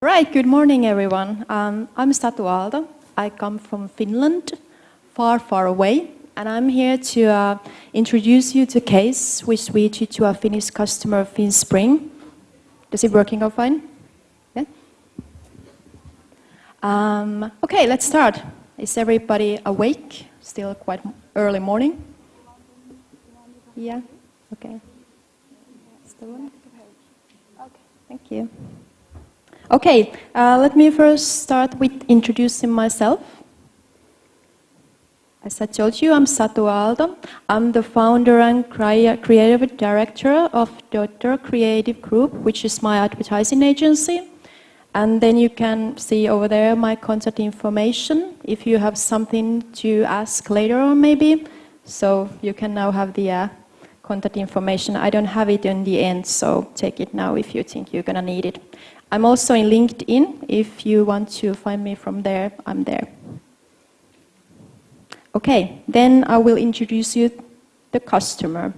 Right, good morning everyone. I'm Satu Aalto. I come from Finland, far, far away, and I'm here to introduce you to a case which we did to our Finnish customer, Spring. Is it working out fine? Yeah? Okay, let's start. Is everybody awake? Still quite early morning? Yeah? Okay. Okay, thank you. Okay, let me first start with introducing myself. As I told you, I'm Satu Aalto. I'm the founder and creative director of Dr. Creative Group, which is my advertising agency. And then you can see over there my contact information if you have something to ask later on maybe. So you can now have the contact information. I don't have it in the end, so take it now if you think you're gonna need it. I'm also in LinkedIn. If you want to find me from there, I'm there. Okay, then I will introduce you the customer.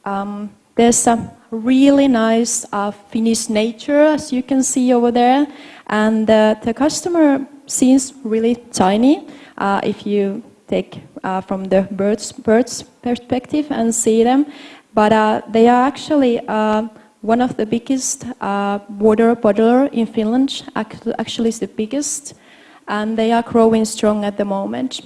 There's a really nice Finnish nature, as you can see over there, and the customer seems really tiny if you take from the birds' perspective and see them, but they are actually one of the biggest water bottler in Finland, actually is the biggest, and they are growing strong at the moment.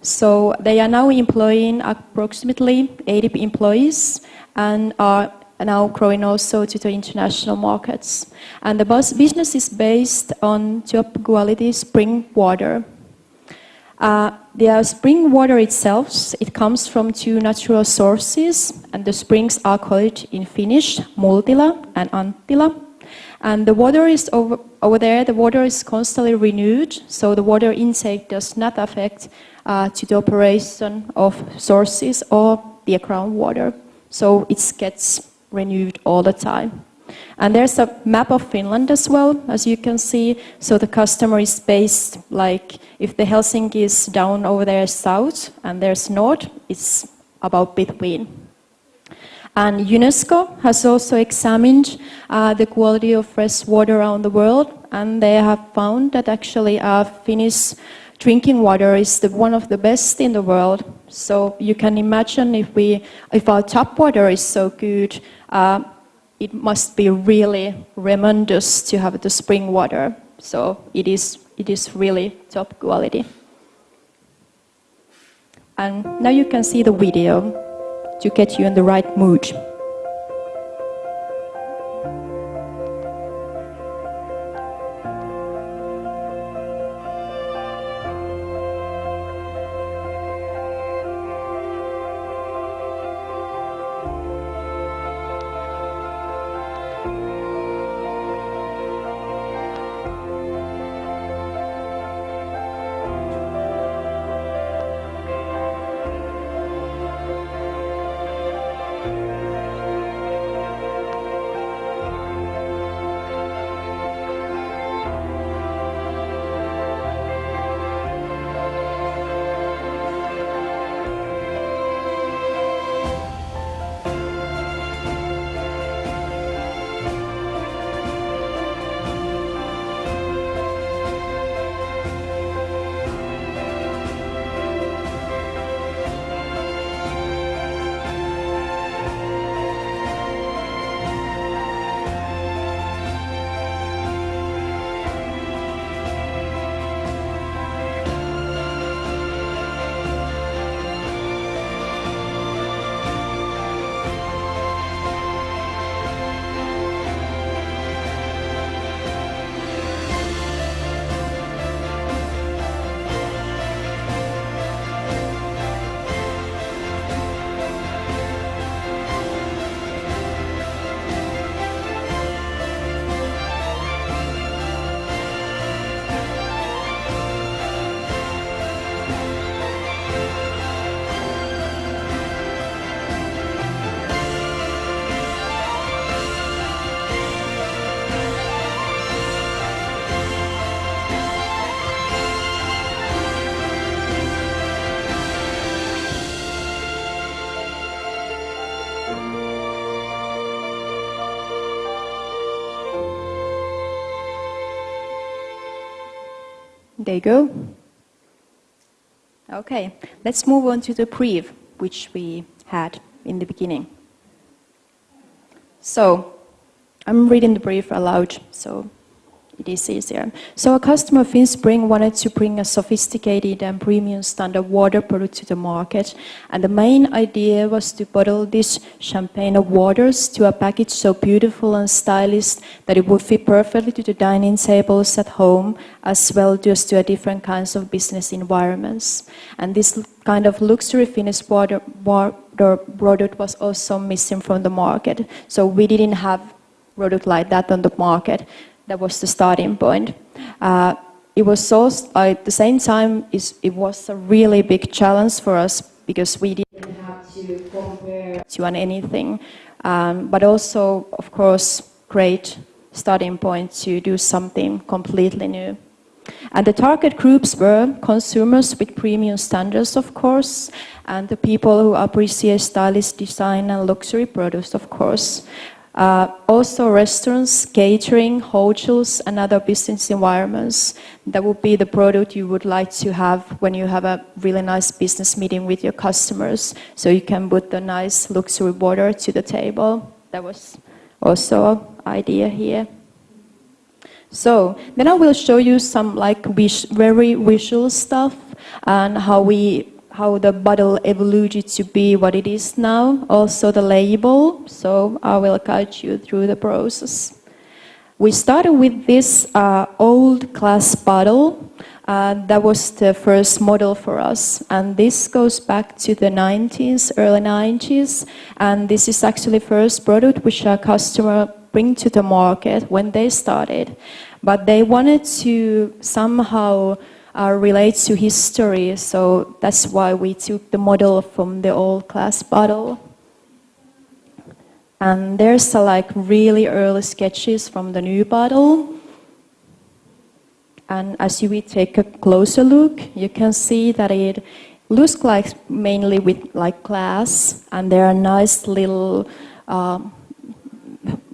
So they are now employing approximately 80 employees and are now growing also to the international markets. And the business is based on top quality spring water. The spring water itself, it comes from two natural sources, and the springs are called in Finnish Multila and Anttila. And the water is over there, the water is constantly renewed, so the water intake does not affect to the operation of sources or the groundwater. So it gets renewed all the time. And there's a map of Finland as well, as you can see. So the customer is based, like, if the Helsinki is down over there south and there's north, it's about between. And UNESCO has also examined the quality of fresh water around the world, and they have found that actually Finnish drinking water is one of the best in the world. So you can imagine if our tap water is so good, it must be really tremendous to have the spring water. So it is really top quality. And now you can see the video to get you in the right mood. There you go. Okay, let's move on to the brief, which we had in the beginning. So, I'm reading the brief aloud, so it is easier. So a customer of Spring wanted to bring a sophisticated and premium standard water product to the market. And the main idea was to bottle this champagne of waters to a package so beautiful and stylish that it would fit perfectly to the dining tables at home, as well as to a different kinds of business environments. And this kind of luxury finished water product was also missing from the market. So we didn't have product like that on the market. That was the starting point. It was also, at the same time, it was a really big challenge for us because we didn't have to compare to anything. But also, of course, great starting point to do something completely new. And the target groups were consumers with premium standards, of course, and the people who appreciate stylish design and luxury products, of course. Also restaurants, catering, hotels and other business environments. That would be the product you would like to have when you have a really nice business meeting with your customers. So you can put the nice luxury water to the table. That was also an idea here. So then I will show you some very visual stuff and how the bottle evolved to be what it is now, also the label, so I will guide you through the process. We started with this old glass bottle, that was the first model for us, and this goes back to the 90s, early 90s, and this is actually first product which our customer bring to the market when they started, but they wanted to somehow relates to history, so that's why we took the model from the old glass bottle. And there's really early sketches from the new bottle. And as you will take a closer look, you can see that it looks like mainly with glass, and there are nice little,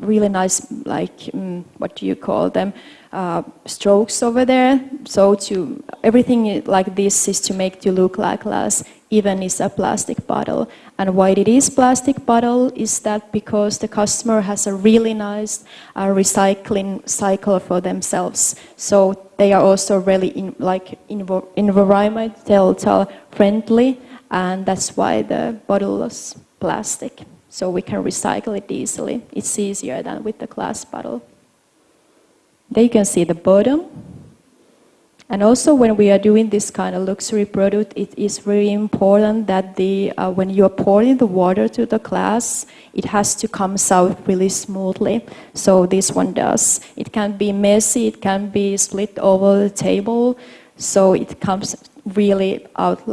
really nice what do you call them? Strokes over there. So everything like this is to make it look like glass, even it's a plastic bottle. And why it is plastic bottle is that because the customer has a really nice recycling cycle for themselves. So they are also really environmental friendly, and that's why the bottle is plastic. So we can recycle it easily. It's easier than with the glass bottle. There you can see the bottom. And also when we are doing this kind of luxury product, it is very important that when you are pouring the water to the glass, it has to come out really smoothly. So this one does. It can be messy, it can be split over the table, so it comes really out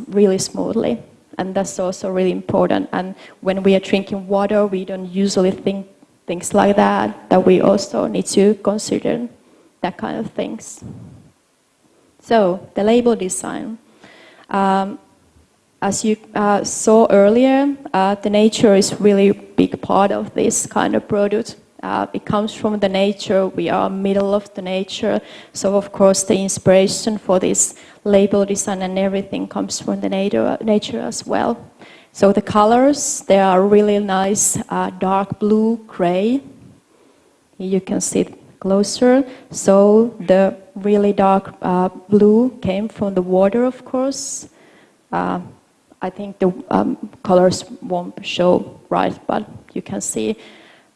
really smoothly. And that's also really important. And when we are drinking water, we don't usually think things like that we also need to consider that kind of things. So, the label design. As you saw earlier, the nature is really a big part of this kind of product. It comes from the nature, we are middle of the nature, so of course the inspiration for this label design and everything comes from the nature as well. So the colors, they are really nice, dark blue, gray. You can see it closer. So the really dark blue came from the water, of course. I think the colors won't show right, but you can see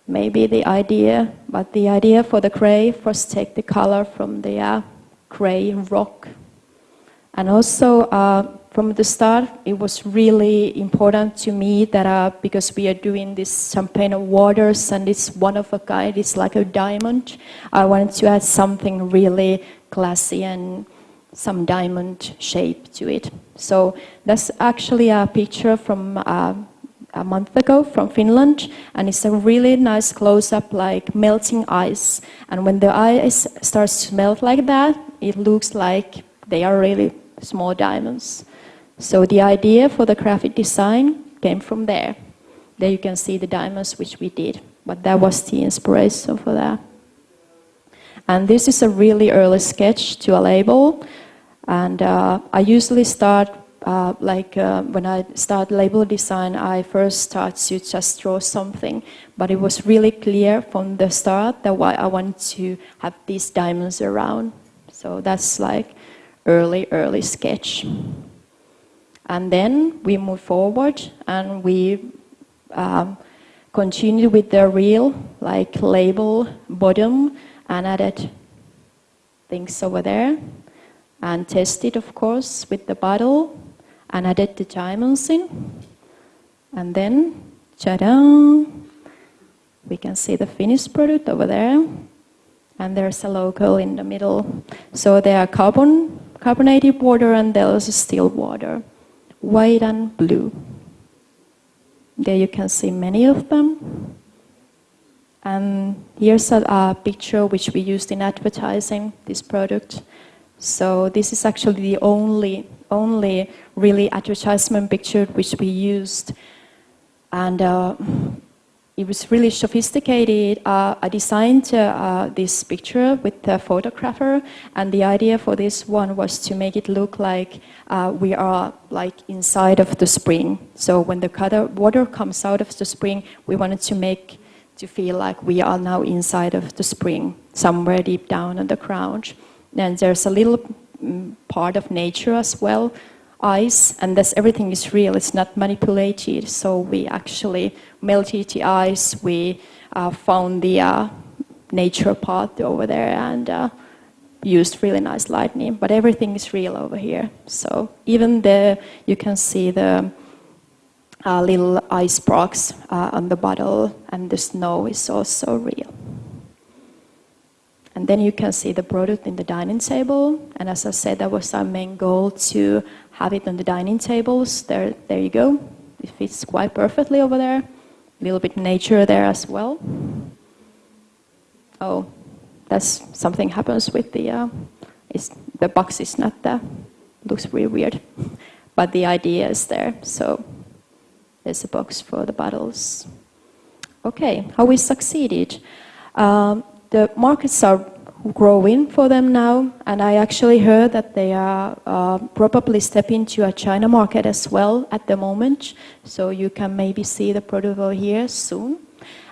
maybe the idea. But the idea for the gray was take the color from the gray rock. And also, from the start, it was really important to me that because we are doing this champagne of waters and it's one of a kind, it's like a diamond, I wanted to add something really classy and some diamond shape to it. So that's actually a picture from a month ago from Finland, and it's a really nice close-up like melting ice. And when the ice starts to melt like that, it looks like they are really small diamonds. So the idea for the graphic design came from there. There you can see the diamonds which we did, but that was the inspiration for that. And this is a really early sketch to a label. And I usually start, when I start label design, I first start to just draw something. But it was really clear from the start that I want to have these diamonds around. So that's like early sketch. And then we move forward and we continue with the real, like label bottom, and added things over there. And tested, of course, with the bottle, and added the diamonds in. And then, ta-da! We can see the finished product over there. And there's a logo in the middle. So there are carbonated water and there's still water. White and blue. There you can see many of them. And here's a picture which we used in advertising this product. So this is actually the only really advertisement picture which we used. And it was really sophisticated. I designed this picture with the photographer, and the idea for this one was to make it look like we are like inside of the spring. So when the water comes out of the spring, we wanted to feel like we are now inside of the spring, somewhere deep down on the ground. And there's a little part of nature as well, ice, and everything is real, it's not manipulated. So we actually melted the ice, we found the nature part over there and used really nice lighting, but everything is real over here. So even there you can see the little ice blocks on the bottle, and the snow is also real. And then you can see the product in the dining table. And as I said, that was our main goal, to have it on the dining tables. There you go. It fits quite perfectly over there. A little bit nature there as well. Oh, that's something happens with the box is not there. Looks really weird. But the idea is there. So there's a box for the bottles. Okay, how we succeeded. The markets are growing for them now, and I actually heard that they are probably stepping into a China market as well at the moment. So you can maybe see the product over here soon.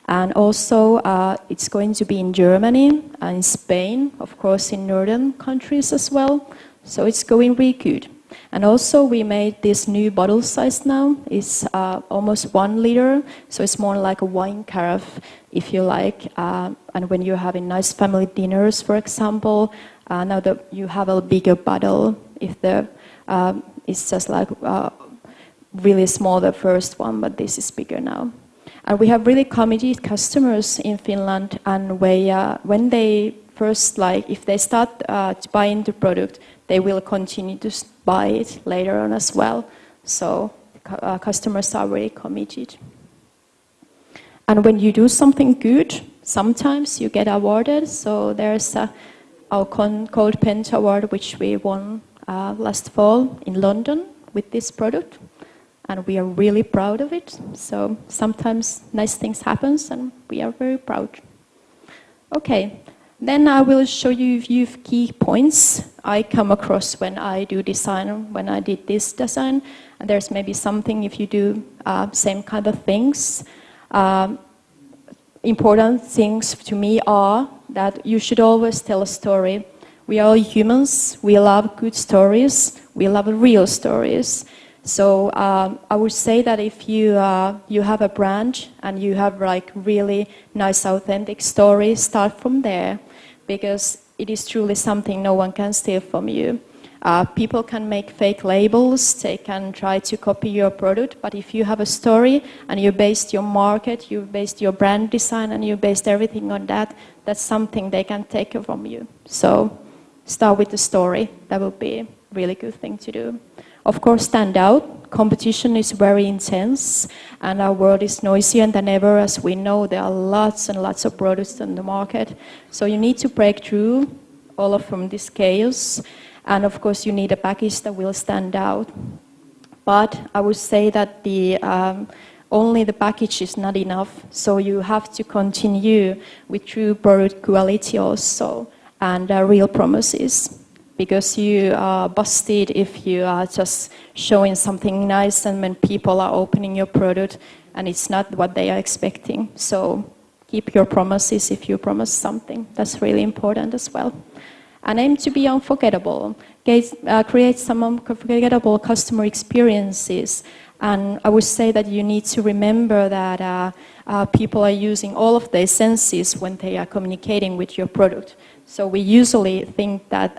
And also it's going to be in Germany and in Spain, of course in northern countries as well. So it's going really good. And also we made this new bottle size now. It's almost 1 liter, so it's more like a wine carafe, if you like. And when you're having nice family dinners, for example, now that you have a bigger bottle, if it's just like really small, the first one, but this is bigger now. And we have really committed customers in Finland, and when they first, if they start buying the product, they will continue to buy it later on as well. So customers are really committed. And when you do something good, sometimes you get awarded. So there's our Cold Pen Award, which we won last fall in London with this product. And we are really proud of it. So sometimes nice things happen, and we are very proud. Okay. Then I will show you a few key points I come across when I do design, when I did this design. And there's maybe something if you do same kind of things. Important things to me are that you should always tell a story. We are all humans, we love good stories, we love real stories. So I would say that if you have a brand and you have like really nice authentic stories, start from there. Because it is truly something no one can steal from you. People can make fake labels, they can try to copy your product, but if you have a story and you based your market, you based your brand design and you based everything on that, that's something they can take from you. So start with the story, that would be a really good thing to do. Of course, stand out. Competition is very intense and our world is noisier than ever. As we know, there are lots and lots of products on the market. So you need to break through all of from this chaos. And of course, you need a package that will stand out. But I would say that only the package is not enough. So you have to continue with true product quality also. and real promises. Because you are busted if you are just showing something nice and when people are opening your product and it's not what they are expecting. So keep your promises if you promise something. That's really important as well. And aim to be unforgettable. Create some unforgettable customer experiences. And I would say that you need to remember that people are using all of their senses when they are communicating with your product. So we usually think that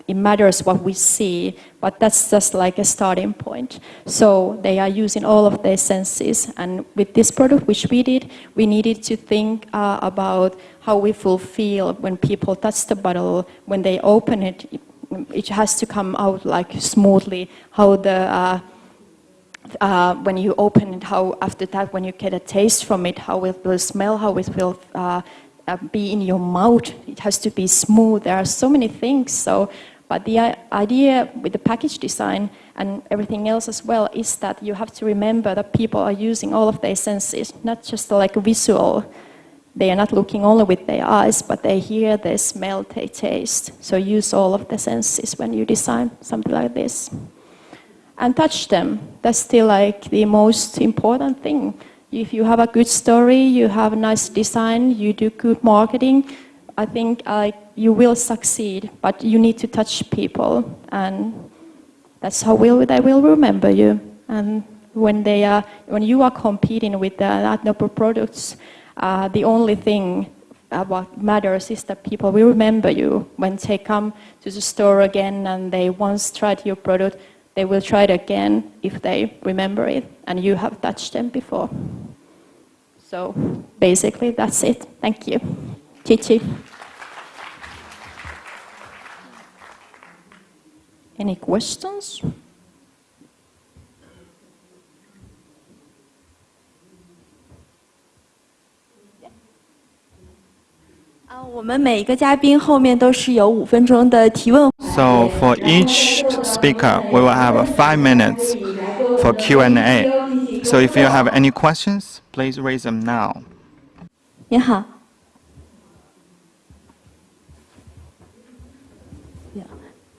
it matters what we see, but that's just like a starting point. So they are using all of their senses. And with this product, which we did, we needed to think about how we will feel when people touch the bottle, when they open it. It has to come out like smoothly, how the when you open it, how after that when you get a taste from it, how it will smell, how it will be in your mouth. It has to be smooth. There are so many things. So, but the idea with the package design and everything else as well is that you have to remember that people are using all of their senses, not just like visual. They are not looking only with their eyes, but they hear, they smell, they taste. So use all of the senses when you design something like this. And touch them. That's still like the most important thing. If you have a good story, you have a nice design, you do good marketing, I think you will succeed. But you need to touch people, and that's how they will remember you. And when you are competing with the Adnopo products, the only thing what matters is that people will remember you when they come to the store again and they once tried your product. They will try it again if they remember it and you have touched them before. So basically that's it. Thank you. Chichi. Any questions? So for each speaker, we will have 5 minutes for Q&A. So if you have any questions, please raise them now. 你好。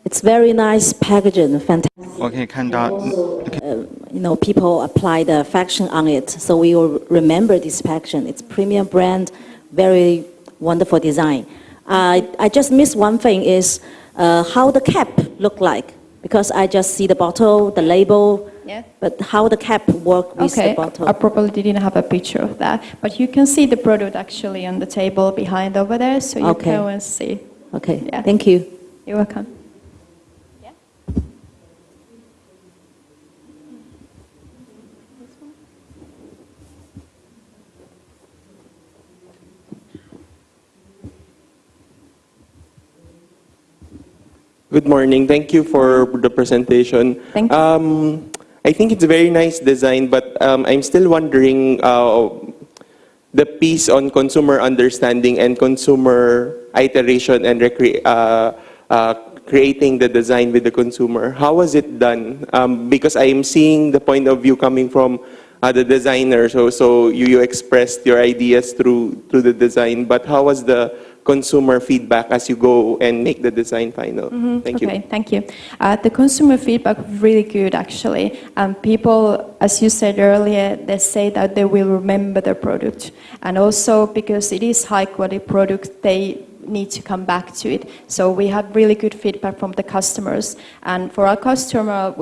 It's very nice packaging, fantastic. 我可以看到 people apply the affection on it, so we will remember this packaging. It's premium brand, very wonderful design. I just missed one thing is how the cap look like, because I just see the bottle, the label, but how the cap work with the bottle. I probably didn't have a picture of that, but you can see the product actually on the table behind over there, so you can go and see. Okay, thank you. You're welcome. Good morning. Thank you for the presentation. Thank you. I think it's a very nice design, but I'm still wondering the piece on consumer understanding and consumer iteration and creating the design with the consumer. How was it done? Because I'm seeing the point of view coming from the designer, so you expressed your ideas through the design, but how was the consumer feedback as you go and make the design final? Thank you. Okay, thank you. The consumer feedback was really good actually. People, as you said earlier, they say that they will remember the product. And also because it is high quality product, they need to come back to it. So we have really good feedback from the customers. And for our customer,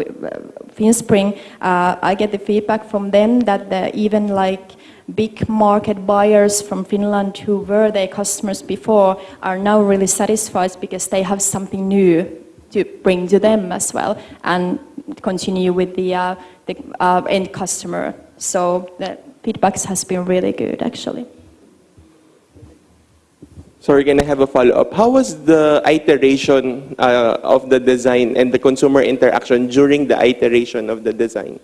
Finspring, I get the feedback from them that even like big market buyers from Finland who were their customers before are now really satisfied because they have something new to bring to them as well and continue with the end customer. So the feedback has been really good actually. Sorry, can I have a follow-up? How was the iteration of the design and the consumer interaction during the iteration of the design?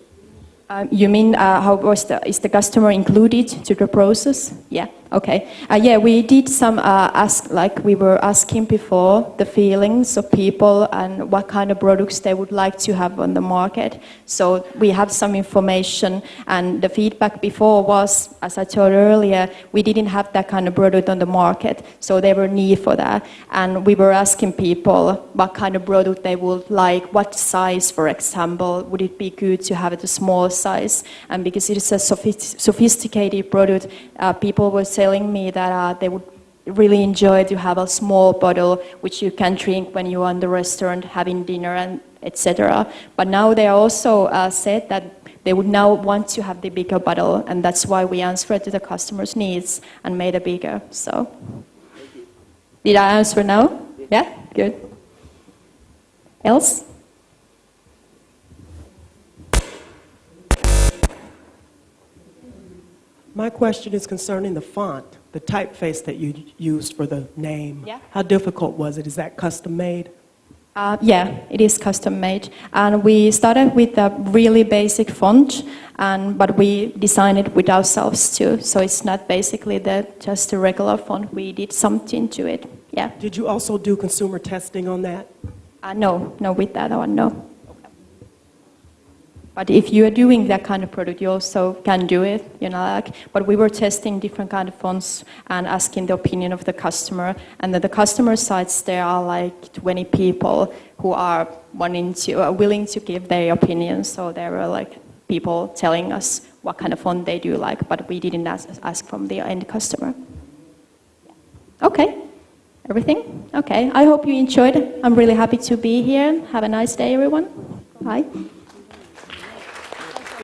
You mean is the customer included to the process? Yeah. Okay. Yeah, we did some like we were asking before the feelings of people and what kind of products they would like to have on the market. So we have some information, and the feedback before was, as I told earlier, we didn't have that kind of product on the market, so there were need for that. And we were asking people what kind of product they would like, what size, for example, would it be good to have it a small size? And because it is a sophisticated product, people were telling me that they would really enjoy to have a small bottle which you can drink when you're on the restaurant having dinner and etc. But now they also said that they would now want to have the bigger bottle, and that's why we answered to the customer's needs and made it bigger. So, did I answer now? Yeah, good. Else? My question is concerning the font, the typeface that you used for the name. Yeah. How difficult was it? Is that custom made? Yeah, it is custom made. And we started with a really basic font, but we designed it with ourselves too. So it's not basically just a regular font. We did something to it. Yeah. Did you also do consumer testing on that? No, with that one, no. But if you are doing that kind of product, you also can do it, but we were testing different kind of fonts and asking the opinion of the customer. And at the customer sites, there are like 20 people who are willing to give their opinion. So there were like people telling us what kind of font they do like, but we didn't ask from the end customer. Okay, everything? Okay, I hope you enjoyed. I'm really happy to be here. Have a nice day, everyone. Bye.